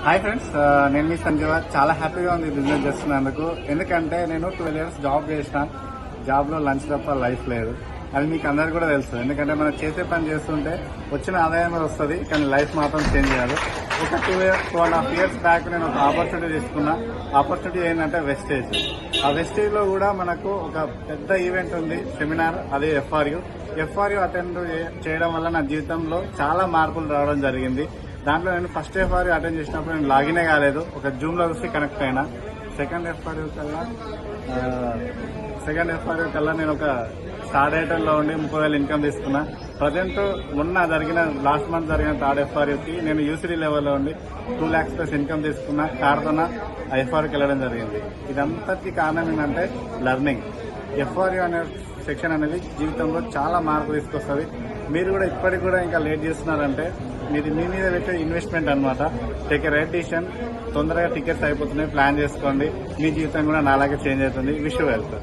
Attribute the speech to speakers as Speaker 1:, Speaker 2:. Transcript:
Speaker 1: Hi friends, నేను మీ సంజీవ. చాలా హ్యాపీగా ఉంది బిజినెస్ చేస్తున్నందుకు. ఎందుకంటే నేను 12 years జాబ్ చేసిన. జాబ్లో లంచ్ తప్ప లైఫ్ లేదు. అది మీకు అందరికీ కూడా తెలుసు. ఎందుకంటే మనం చేసే పని చేస్తుంటే వచ్చిన ఆదాయం వస్తుంది, కానీ లైఫ్ మాత్రం చేంజ్ చేయాలి. ఒక 2.5 years బ్యాక్ నేను ఒక ఆపర్చునిటీ తీసుకున్నా. ఆపర్చునిటీ ఏంటంటే వెస్టేజ్. ఆ వెస్టేజ్లో కూడా మనకు ఒక పెద్ద ఈవెంట్ ఉంది, సెమినార్. అదే ఎఫ్ఆర్యూ అటెండ్ చేయడం వల్ల నా జీవితంలో చాలా మార్పులు రావడం జరిగింది. దాంట్లో నేను ఫస్ట్ ఎఫ్ఆర్యూ అటెండ్ చేసినప్పుడు నేను లాగినే కాలేదు. ఒక జూమ్లో చూసి కనెక్ట్ అయినా. సెకండ్ ఎఫ్ఆర్యూ కల్లా నేను ఒక స్టార్ ఐటెంలో ఉండి 30,000 ఇన్కమ్ తీసుకున్నా. ప్రజెంట్ లాస్ట్ మంత్ జరిగిన థర్డ్ ఎఫ్ఆర్యూకి నేను యూసీడీ లెవెల్లో ఉండి 2 lakhs ప్లస్ ఇన్కమ్ తీసుకున్నా. కార్తోన ఆ ఎఫ్ఆర్యూకి వెళ్ళడం జరిగింది. ఇదంతటికీ కారణం ఏంటంటే లెర్నింగ్. ఎఫ్ఆర్యూ అనే సెక్షన్ అనేది జీవితంలో చాలా మార్పు తీసుకొస్తుంది. మీరు కూడా ఇప్పటికి కూడా ఇంకా లేట్ చేస్తున్నారంటే మీది మీ మీద పెట్టే ఇన్వెస్ట్మెంట్ అనమాట. Take a right decision. తొందరగా టికెట్స్ అయిపోతున్నాయి, ప్లాన్ చేసుకోండి. మీ జీవితం కూడా నాలాగే చేంజ్ అవుతుంది. Wish you wealth.